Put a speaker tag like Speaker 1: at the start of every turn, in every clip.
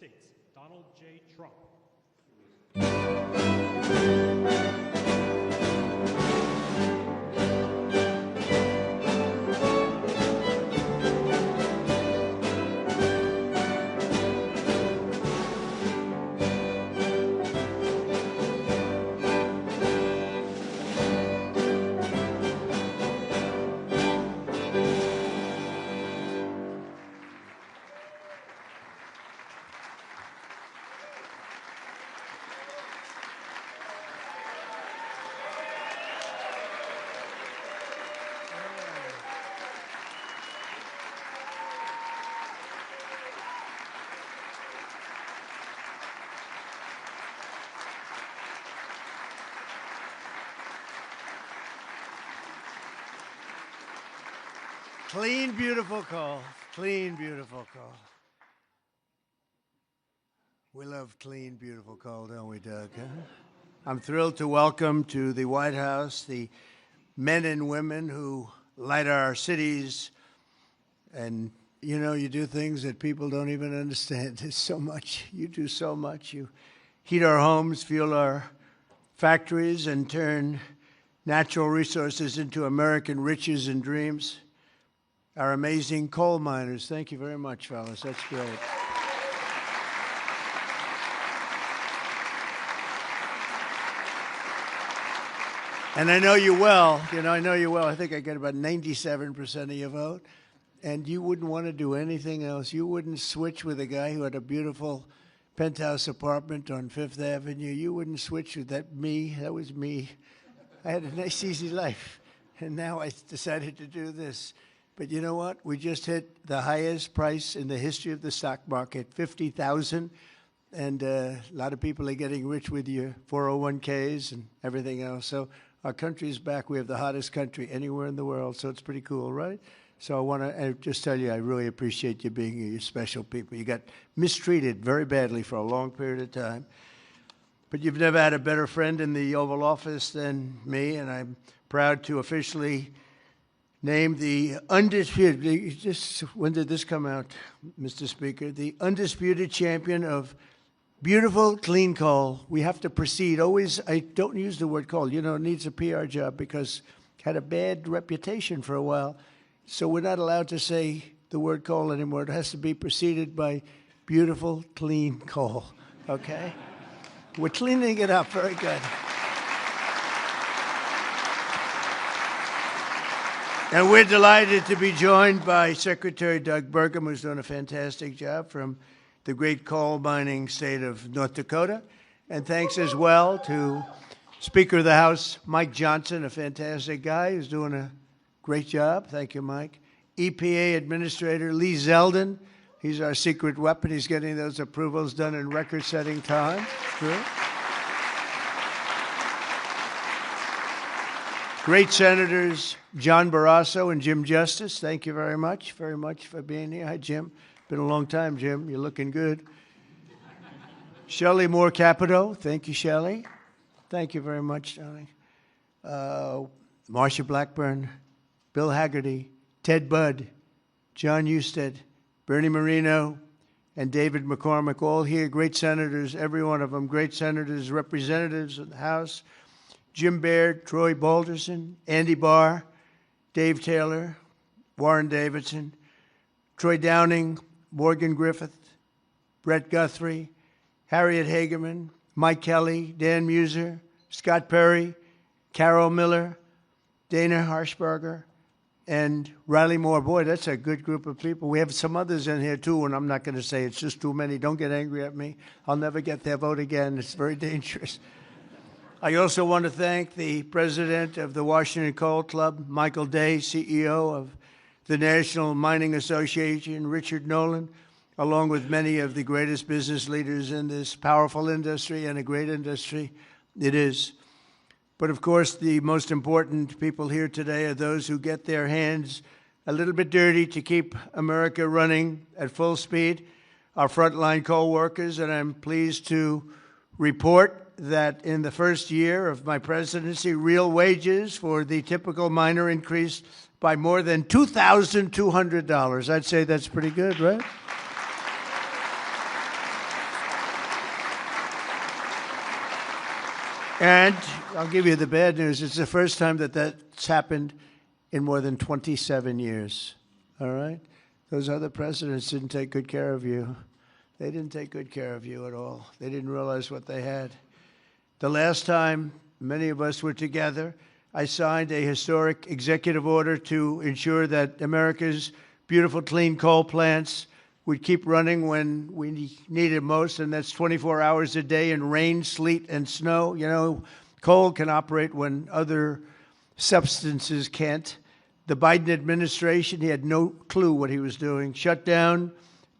Speaker 1: States, Donald J. Trump.
Speaker 2: Clean, beautiful call. Clean, beautiful call. We love clean, beautiful call, don't we, Doug? Huh? I'm thrilled to welcome to the White House the men and women who light our cities. And, you know, you do things that people don't even understand. There's so much. You do so much. You heat our homes, fuel our factories, and turn natural resources into American riches and dreams. Our amazing coal miners. Thank you very much, fellas. That's great. And I know you well. You know, I know you well. I think I get about 97% of your vote. And you wouldn't want to do anything else. You wouldn't switch with a guy who had a beautiful penthouse apartment on Fifth Avenue. You wouldn't switch with that me. That was me. I had a nice, easy life. And now I decided to do this. But you know what? We just hit the highest price in the history of the stock market, $50,000. And a lot of people are getting rich with your 401ks and everything else. So our country is back. We have the hottest country anywhere in the world. So it's pretty cool, right? So I want to just tell you, I really appreciate you being here. You're special people. You got mistreated very badly for a long period of time. But you've never had a better friend in the Oval Office than me. And I'm proud to officially named the undisputed, when did this come out, Mr. Speaker? The undisputed champion of beautiful, clean coal. We have to proceed. Always, I don't use the word coal. You know, it needs a PR job because it had a bad reputation for a while. So we're not allowed to say the word coal anymore. It has to be preceded by beautiful, clean coal, okay? We're cleaning it up. Very good. And we're delighted to be joined by Secretary Doug Burgum, who's done a fantastic job from the great coal mining state of North Dakota. And thanks as well to Speaker of the House, Mike Johnson, a fantastic guy who's doing a great job. Thank you, Mike. EPA Administrator Lee Zeldin. He's our secret weapon. He's getting those approvals done in record-setting time. True. Great Senators John Barrasso and Jim Justice. Thank you very much for being here. Hi, Jim. Been a long time, Jim. You're looking good. Shelley Moore Capito. Thank you, Shelley. Thank you very much, darling. Marsha Blackburn, Bill Hagerty, Ted Budd, John Husted, Bernie Moreno, and David McCormick, all here. Great senators, every one of them. Great senators, representatives of the House. Jim Baird, Troy Balderson, Andy Barr, Dave Taylor, Warren Davidson, Troy Downing, Morgan Griffith, Brett Guthrie, Harriet Hageman, Mike Kelly, Dan Muser, Scott Perry, Carol Miller, Dana Harshberger, and Riley Moore. Boy, that's a good group of people. We have some others in here, too, and I'm not going to say it's just too many. Don't get angry at me. I'll never get their vote again. It's very dangerous. I also want to thank the president of the Washington Coal Club, Michael Day, CEO of the National Mining Association, Richard Nolan, along with many of the greatest business leaders in this powerful industry and a great industry it is. But of course, the most important people here today are those who get their hands a little bit dirty to keep America running at full speed, our frontline coal workers, and I'm pleased to report that in the first year of my presidency, real wages for the typical miner increased by more than $2,200. I'd say that's pretty good, right? And I'll give you the bad news. It's the first time that that's happened in more than 27 years. All right? Those other presidents didn't take good care of you. They didn't take good care of you at all. They didn't realize what they had. The last time many of us were together, I signed a historic executive order to ensure that America's beautiful, clean coal plants would keep running when we need it most, and that's 24 hours a day in rain, sleet, and snow. You know, coal can operate when other substances can't. The Biden administration, he had no clue what he was doing. Shut down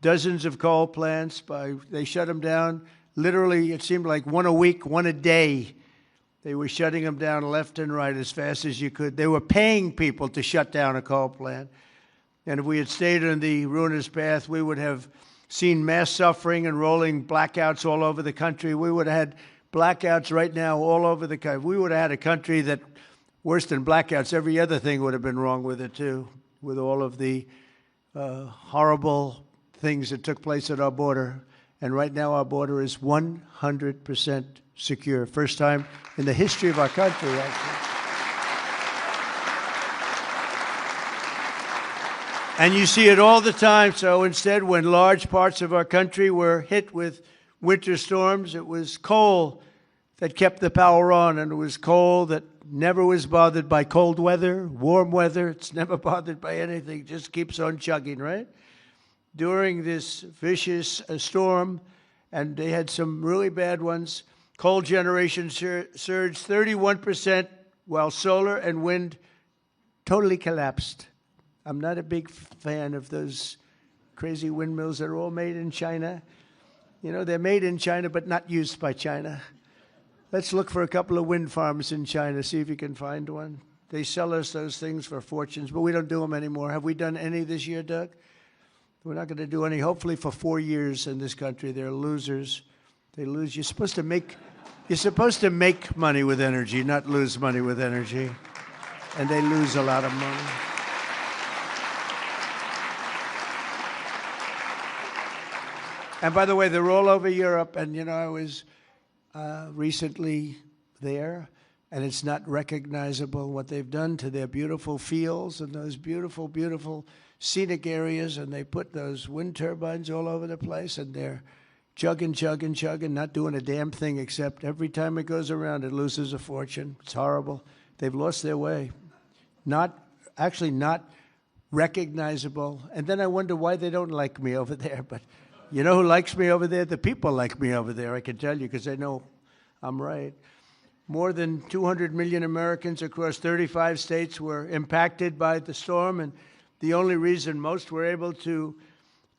Speaker 2: dozens of coal plants. They shut them down. Literally, it seemed like one a week, one a day. They were shutting them down left and right as fast as you could. They were paying people to shut down a coal plant. And if we had stayed on the ruinous path, we would have seen mass suffering and rolling blackouts all over the country. We would have had blackouts right now all over the country. We would have had a country that, worse than blackouts, every other thing would have been wrong with it too, with all of the horrible things that took place at our border. And right now our border is 100% secure. First time in the history of our country, actually. And you see it all the time. So instead, when large parts of our country were hit with winter storms, it was coal that kept the power on, and it was coal that never was bothered by cold weather, warm weather. It's never bothered by anything. It just keeps on chugging, right? During this vicious storm, and they had some really bad ones, coal generation surged 31%, while solar and wind totally collapsed. I'm not a big fan of those crazy windmills that are all made in China. You know, they're made in China, but not used by China. Let's look for a couple of wind farms in China, see if you can find one. They sell us those things for fortunes, but we don't do them anymore. Have we done any this year, Doug? We're not going to do any, hopefully for 4 years in this country. They're losers. They lose. You're supposed to make money with energy, not lose money with energy. And they lose a lot of money. And by the way, they're all over Europe. And, you know, I was recently there, and it's not recognizable what they've done to their beautiful fields and those beautiful, beautiful scenic areas. And they put those wind turbines all over the place, and they're chugging, not doing a damn thing except every time it goes around, it loses a fortune. It's horrible. They've lost their way. Not recognizable. And then I wonder why they don't like me over there. But you know who likes me over there? The people like me over there, I can tell you, because they know I'm right. More than 200 million Americans across 35 states were impacted by the storm, and the only reason most were able to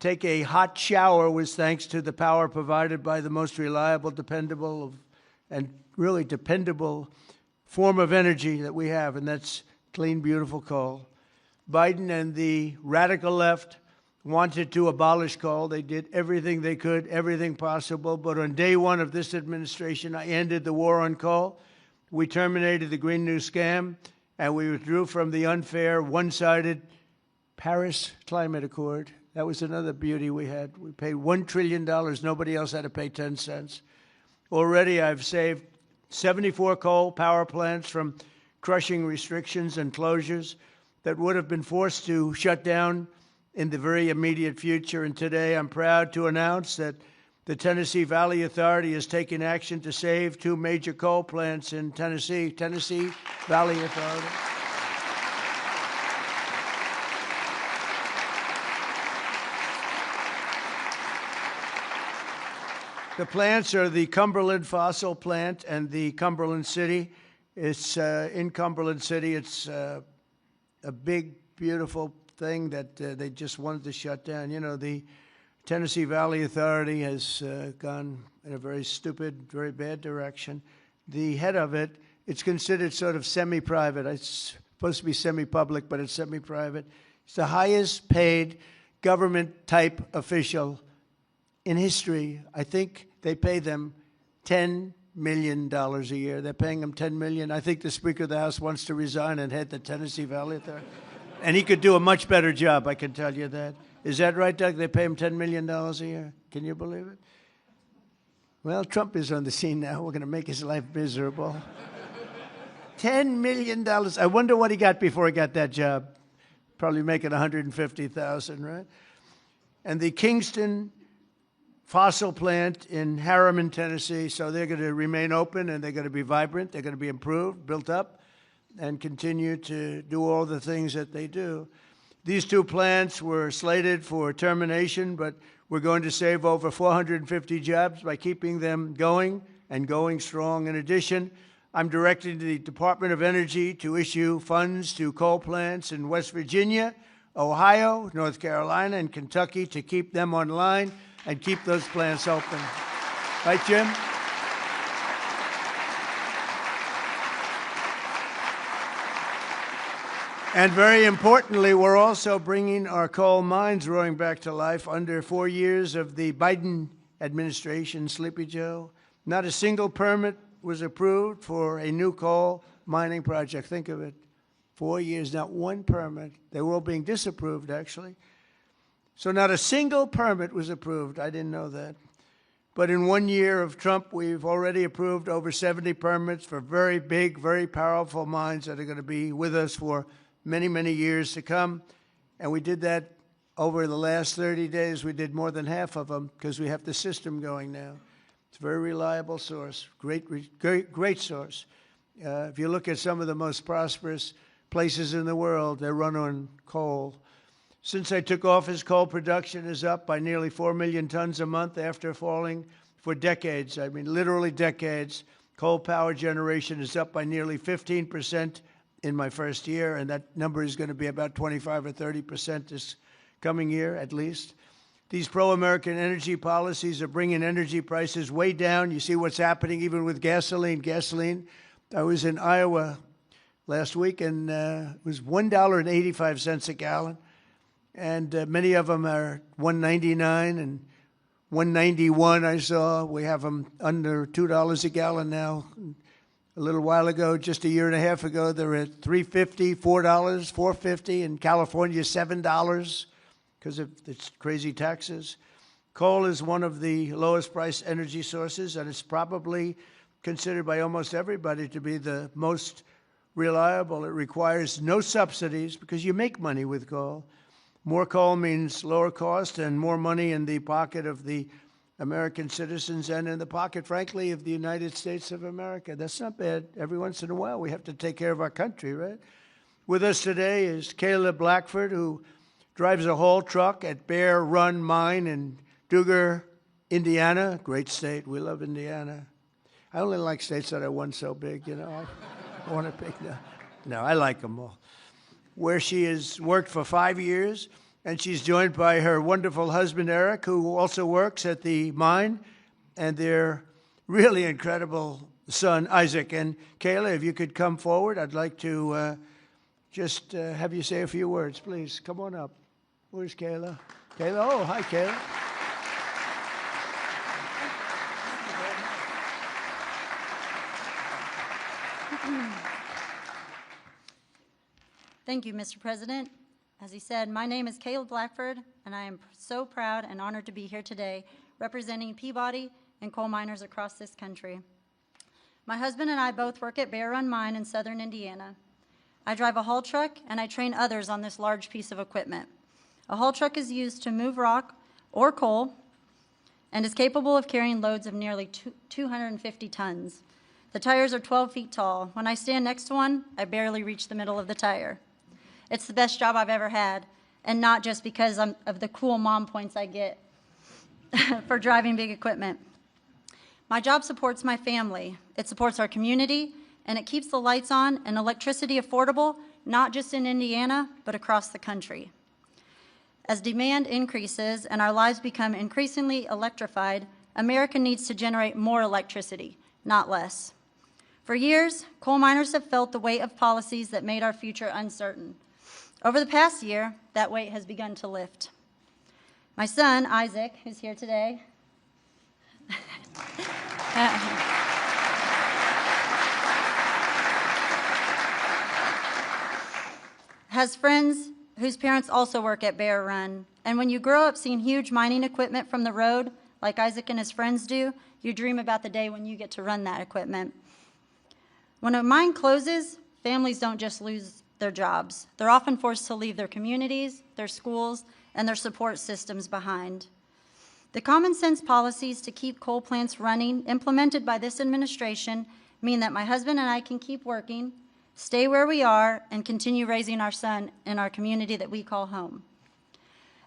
Speaker 2: take a hot shower was thanks to the power provided by the most reliable, dependable, and really dependable form of energy that we have, and that's clean, beautiful coal. Biden and the radical left wanted to abolish coal. They did everything they could, everything possible. But on day one of this administration, I ended the war on coal. We terminated the Green New Scam, and we withdrew from the unfair, one-sided Paris Climate Accord. That was another beauty we had. We paid $1 trillion. Nobody else had to pay 10 cents. Already I've saved 74 coal power plants from crushing restrictions and closures that would have been forced to shut down in the very immediate future. And today I'm proud to announce that the Tennessee Valley Authority has taken action to save 2 major coal plants in Tennessee. Tennessee Valley Authority. The plants are the Cumberland Fossil Plant and the Cumberland City. It's in Cumberland City. It's a big, beautiful thing that they just wanted to shut down. You know, the Tennessee Valley Authority has gone in a very stupid, very bad direction. The head of it, it's considered sort of semi-private. It's supposed to be semi-public, but it's semi-private. It's the highest paid government-type official in history. I think they pay them $10 million a year. They're paying them $10 million. I think the Speaker of the House wants to resign and head the Tennessee Valley Authority. And he could do a much better job, I can tell you that. Is that right, Doug? They pay him $10 million a year. Can you believe it? Well, Trump is on the scene now. We're going to make his life miserable. $10 million. I wonder what he got before he got that job. Probably making $150,000, right? And the Kingston fossil plant in Harriman, Tennessee, so they're going to remain open and they're going to be vibrant. They're going to be improved, built up, and continue to do all the things that they do. These two plants were slated for termination, but we're going to save over 450 jobs by keeping them going and going strong. In addition, I'm directing the Department of Energy to issue funds to coal plants in West Virginia, Ohio, North Carolina, and Kentucky to keep them online and keep those plants open. Right, Jim? And very importantly, we're also bringing our coal mines roaring back to life. Under 4 years of the Biden administration, Sleepy Joe, not a single permit was approved for a new coal mining project. Think of it. 4 years, not one permit. They were all being disapproved, actually. So not a single permit was approved. I didn't know that. But in 1 year of Trump, we've already approved over 70 permits for very big, very powerful mines that are going to be with us for many, many years to come. And we did that over the last 30 days. We did more than half of them because we have the system going now. It's a very reliable source, great source. If you look at some of the most prosperous places in the world, they run on coal. Since I took office, coal production is up by nearly 4 million tons a month after falling for decades. I mean, literally decades. Coal power generation is up by nearly 15% in my first year, and that number is going to be about 25 or 30% this coming year, at least. These pro-American energy policies are bringing energy prices way down. You see what's happening even with gasoline. I was in Iowa last week, and it was $1.85 a gallon. And many of them are $1.99 and $1.91 I saw. We have them under $2 a gallon now. A little while ago, just a year and a half ago, they were at $3.50, $4, $4.50. In California, $7 because of its crazy taxes. Coal is one of the lowest priced energy sources, and it's probably considered by almost everybody to be the most reliable. It requires no subsidies because you make money with coal. More coal means lower cost and more money in the pocket of the American citizens and in the pocket, frankly, of the United States of America. That's not bad. Every once in a while, we have to take care of our country, right? With us today is Kayla Blackford, who drives a haul truck at Bear Run Mine in Duggar, Indiana. Great state. We love Indiana. I only like states that are one so big, you know. I want to pick no, I like them all. Where she has worked for 5 years, and she's joined by her wonderful husband, Eric, who also works at the mine, and their really incredible son, Isaac. And Kayla, if you could come forward, I'd like to just have you say a few words, please. Come on up. Where's Kayla? Kayla, oh, hi, Kayla.
Speaker 3: Thank you, Mr. President. As he said, my name is Kayla Blackford, and I am so proud and honored to be here today representing Peabody and coal miners across this country. My husband and I both work at Bear Run Mine in southern Indiana. I drive a haul truck, and I train others on this large piece of equipment. A haul truck is used to move rock or coal and is capable of carrying loads of nearly 250 tons. The tires are 12 feet tall. When I stand next to one, I barely reach the middle of the tire. It's the best job I've ever had, and not just because of the cool mom points I get for driving big equipment. My job supports my family. It supports our community, and it keeps the lights on and electricity affordable, not just in Indiana, but across the country. As demand increases and our lives become increasingly electrified, America needs to generate more electricity, not less. For years, coal miners have felt the weight of policies that made our future uncertain. Over the past year, that weight has begun to lift. My son, Isaac, who's here today, has friends whose parents also work at Bear Run. And when you grow up seeing huge mining equipment from the road, like Isaac and his friends do, you dream about the day when you get to run that equipment. When a mine closes, families don't just lose their jobs. They're often forced to leave their communities, their schools, and their support systems behind. The common sense policies to keep coal plants running implemented by this administration mean that my husband and I can keep working, stay where we are, and continue raising our son in our community that we call home.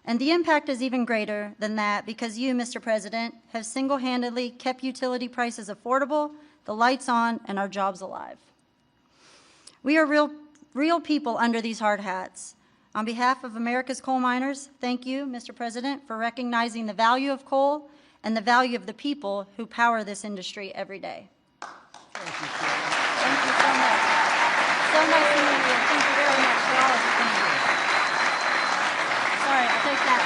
Speaker 3: And the impact is even greater than that because you, Mr. President, have single-handedly kept utility prices affordable, the lights on, and our jobs alive. We are real people under these hard hats. On behalf of America's coal miners, thank you, Mr. President, for recognizing the value of coal and the value of the people who power this industry every day.
Speaker 2: Thank you,
Speaker 3: Thank you so much. So nice to meet you. Thank you very much for all of the things. Sorry, I'll take that.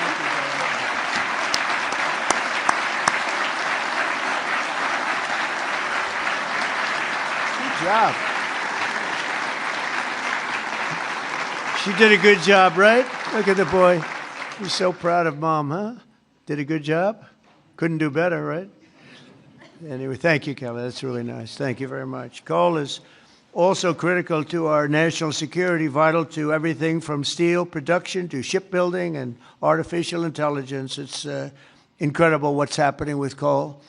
Speaker 2: Good job. She did a good job, right? Look at the boy. He's so proud of Mom, huh? Did a good job? Couldn't do better, right? Anyway, thank you, Kelly. That's really nice. Thank you very much. Coal is also critical to our national security, vital to everything from steel production to shipbuilding and artificial intelligence. It's incredible what's happening with coal.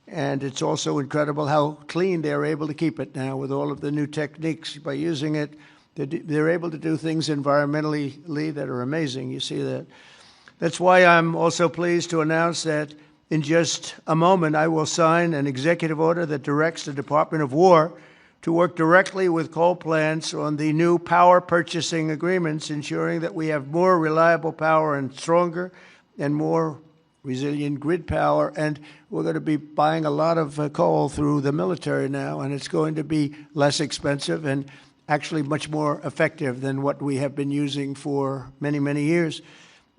Speaker 2: And it's also incredible how clean they're able to keep it now with all of the new techniques. By using it, they're able to do things environmentally that are amazing. You see that. That's why I'm also pleased to announce that in just a moment, I will sign an executive order that directs the Department of War to work directly with coal plants on the new power purchasing agreements, ensuring that we have more reliable power and stronger and more resilient grid power. And we're going to be buying a lot of coal through the military now, and it's going to be less expensive and actually much more effective than what we have been using for many, many years.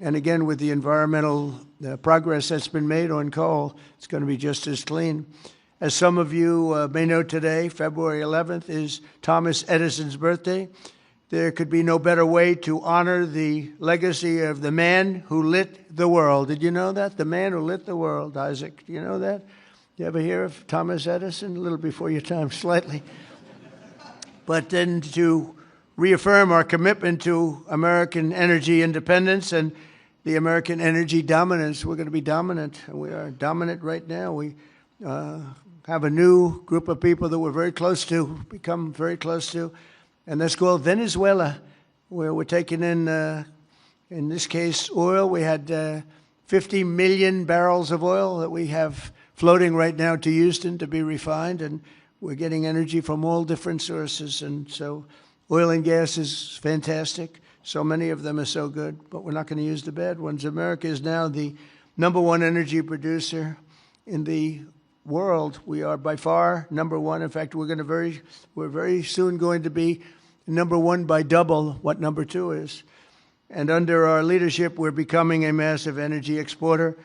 Speaker 2: And again, with the environmental progress that's been made on coal, it's going to be just as clean. As some of you may know today, February 11th is Thomas Edison's birthday. There could be no better way to honor the legacy of the man who lit the world. Did you know that? The man who lit the world, Isaac. Do you know that? You ever hear of Thomas Edison? A little before your time, slightly. But then to reaffirm our commitment to American energy independence and the American energy dominance. We're going to be dominant, and we are dominant right now. We have a new group of people that we're very close to, become very close to, and that's called Venezuela, where we're taking in this case, oil. We had 50 million barrels of oil that we have floating right now to Houston to be refined, and we're getting energy from all different sources, and so oil and gas is fantastic. So many of them are so good, but we're not going to use the bad ones. America is now the #1 energy producer in the world. We are by far #1. In fact, we're very soon going to be #1 by double what #2 is. And under our leadership, we're becoming a massive energy exporter.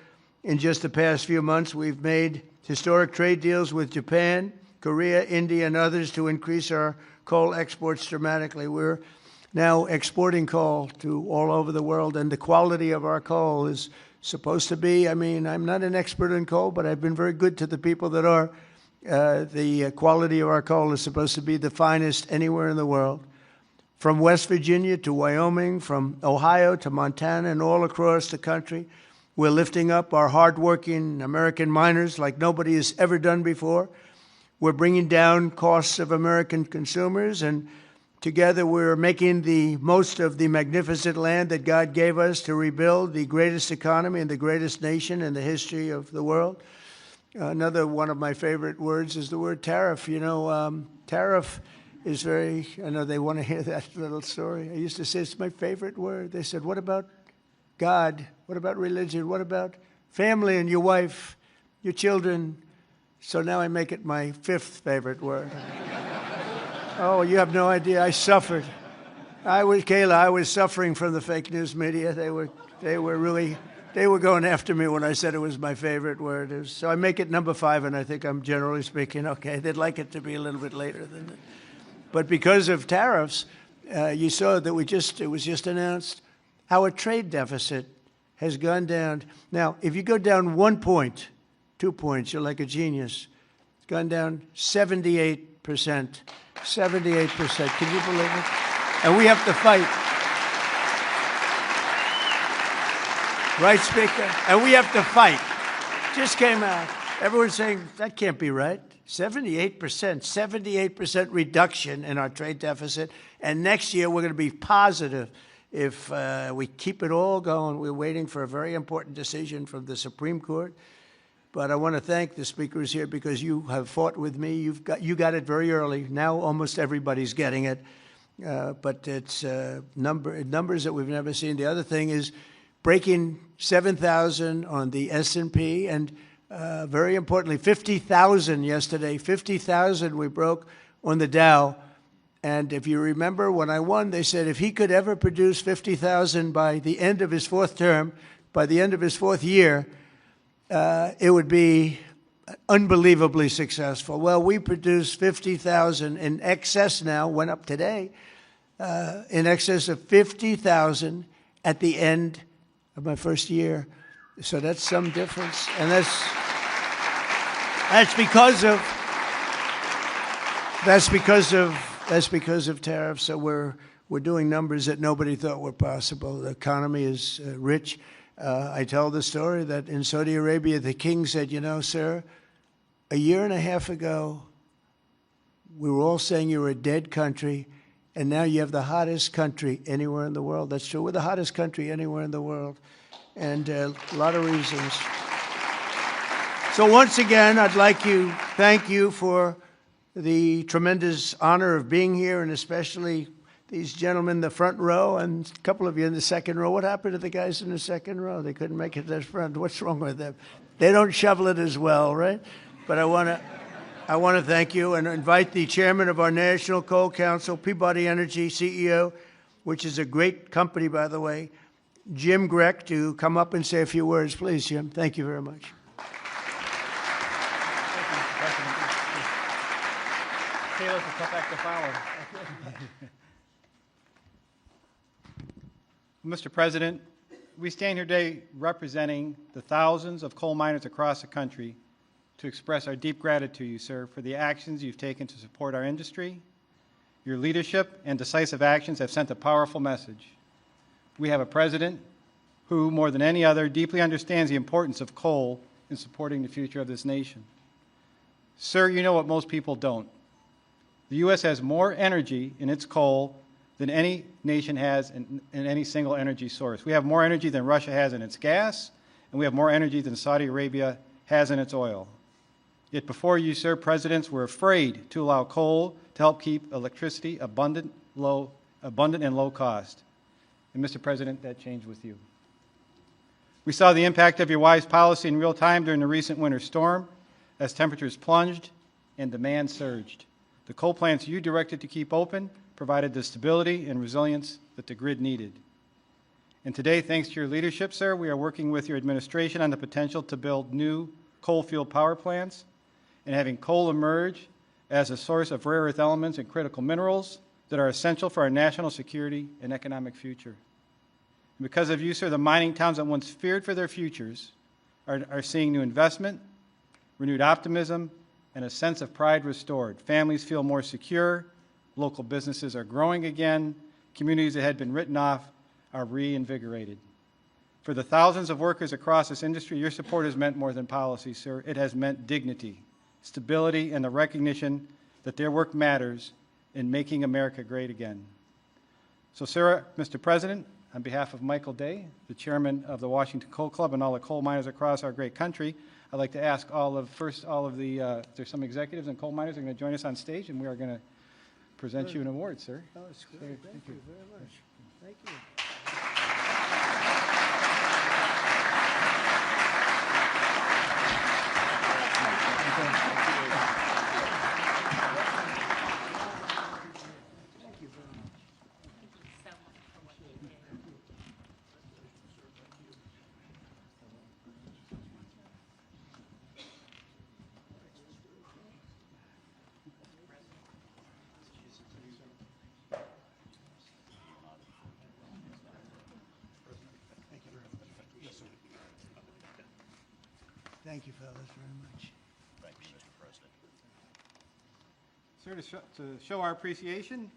Speaker 2: In just the past few months, we've made historic trade deals with Japan, Korea, India, and others to increase our coal exports dramatically. We're now exporting coal to all over the world, and the quality of our coal is supposed to be, I'm not an expert in coal, but I've been very good to the people that are. The quality of our coal is supposed to be the finest anywhere in the world. From West Virginia to Wyoming, from Ohio to Montana, and all across the country, we're lifting up our hardworking American miners like nobody has ever done before. We're bringing down costs of American consumers, and together we're making the most of the magnificent land that God gave us to rebuild the greatest economy and the greatest nation in the history of the world. Another one of my favorite words is the word tariff. You know, tariff is very, I know they want to hear that little story. I used to say it's my favorite word. They said, what about God? What about religion? What about family and your wife, your children? So now I make it my 5th favorite word. Oh, you have no idea. I suffered. I was suffering from the fake news media. They were going after me when I said it was my favorite word. So I make it #5, and I think I'm generally speaking okay. They'd like it to be a little bit later than that. But because of tariffs, you saw that it was just announced, our trade deficit has gone down. Now, if you go down 1 point 2 points. You're like a genius. It's gone down 78%. 78%. Can you believe it? And we have to fight. Right, Speaker? And we have to fight. Just came out. Everyone's saying, that can't be right. 78% reduction in our trade deficit. And next year, we're going to be positive if we keep it all going. We're waiting for a very important decision from the Supreme Court. But I want to thank the speakers here because you have fought with me. You got it very early. Now almost everybody's getting it. But it's numbers that we've never seen. The other thing is breaking 7,000 on the S&P and very importantly, 50,000 yesterday. 50,000 we broke on the Dow. And if you remember, when I won, they said if he could ever produce 50,000 by the end of his fourth term, by the end of his fourth year, it would be unbelievably successful. Well, we produced 50,000 in excess now, went up today, in excess of 50,000 at the end of my first year. So that's some difference, and that's because of tariffs. So we're doing numbers that nobody thought were possible. The economy is rich. I tell the story that in Saudi Arabia, the king said, you know, sir, a year and a half ago, we were all saying you were a dead country, and now you have the hottest country anywhere in the world. That's true. We're the hottest country anywhere in the world. And a lot of reasons. So once again, I'd like to thank you for the tremendous honor of being here, and especially these gentlemen in the front row and a couple of you in the second row. What happened to the guys in the second row? They couldn't make it to the front. What's wrong with them? They don't shovel it as well, right? But I want to thank you and invite the chairman of our National Coal Council, Peabody Energy CEO, which is a great company, by the way, Jim Grech, to come up and say a few words. Please, Jim. Thank you very much.
Speaker 4: Taylor, to cut back the follow. Mr. President, we stand here today representing the thousands of coal miners across the country to express our deep gratitude to you, sir, for the actions you've taken to support our industry. Your leadership and decisive actions have sent a powerful message. We have a president who, more than any other, deeply understands the importance of coal in supporting the future of this nation. Sir, you know what most people don't. The U.S. has more energy in its coal than any nation has in any single energy source. We have more energy than Russia has in its gas, and we have more energy than Saudi Arabia has in its oil. Yet before you, sir, presidents were afraid to allow coal to help keep electricity abundant and low cost. And Mr. President, that changed with you. We saw the impact of your wise policy in real time during the recent winter storm as temperatures plunged and demand surged. The coal plants you directed to keep open provided the stability and resilience that the grid needed. And today, thanks to your leadership, sir, we are working with your administration on the potential to build new coal-fueled power plants and having coal emerge as a source of rare earth elements and critical minerals that are essential for our national security and economic future. And because of you, sir, the mining towns that once feared for their futures are seeing new investment, renewed optimism, and a sense of pride restored. Families feel more secure, local businesses are growing again, communities that had been written off are reinvigorated. For the thousands of workers across this industry, your support has meant more than policy, sir. It has meant dignity, stability, and the recognition that their work matters in making America great again. So, sir, Mr. President, on behalf of Michael Day, the chairman of the Washington Coal Club, and all the coal miners across our great country, I'd like to ask there's some executives and coal miners who are going to join us on stage, and we are going to present you an award, sir.
Speaker 2: Oh, it's great. Thank you very much. Thank you. Thank you, fellas, very much.
Speaker 5: Thank you, Mr. President.
Speaker 4: Sir, to show our appreciation,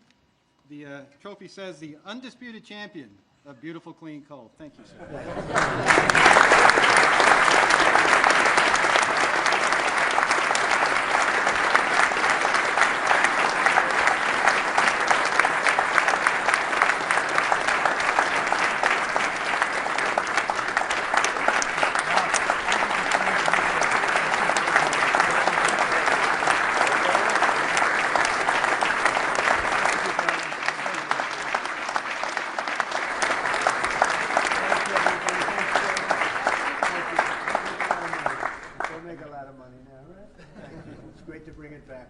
Speaker 4: the trophy says the undisputed champion of beautiful, clean coal. Thank you, sir.
Speaker 2: We'll make a lot of money now, right? It's great to bring it back.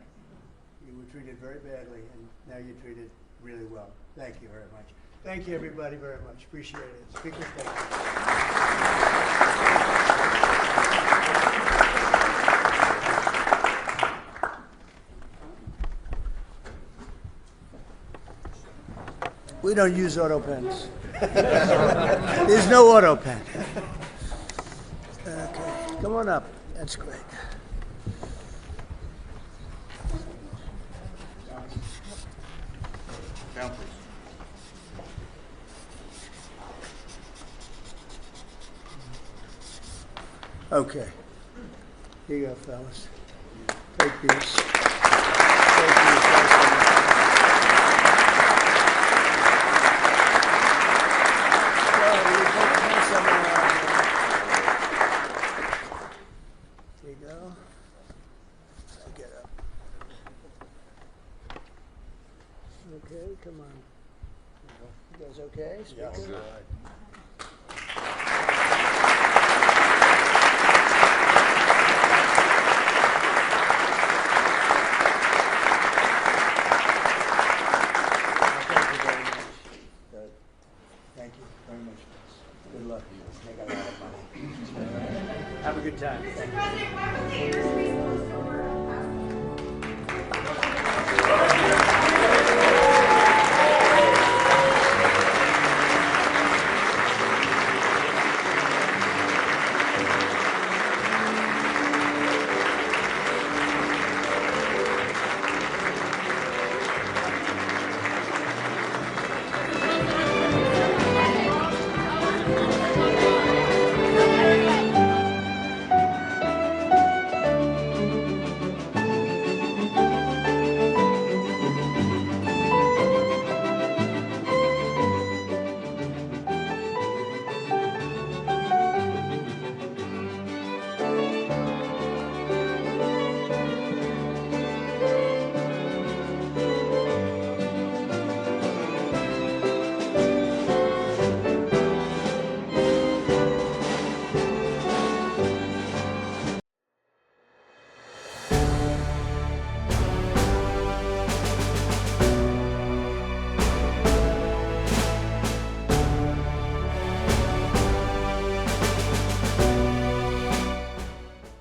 Speaker 2: You were treated very badly, and now you're treated really well. Thank you very much. Thank you, everybody, very much. Appreciate it. Speakers, thank you. We don't use auto pens. There's no auto pen. Okay, come on up. That's great.
Speaker 5: Down, please.
Speaker 2: Okay. Here you go, fellas. Take these. Take these. Well, you take them somewhere around here. There you go. I'll get up. Okay, come on. You guys okay? Speaker? Thank you very much. Good luck. Make a lot of money. Have a good time. Thank you.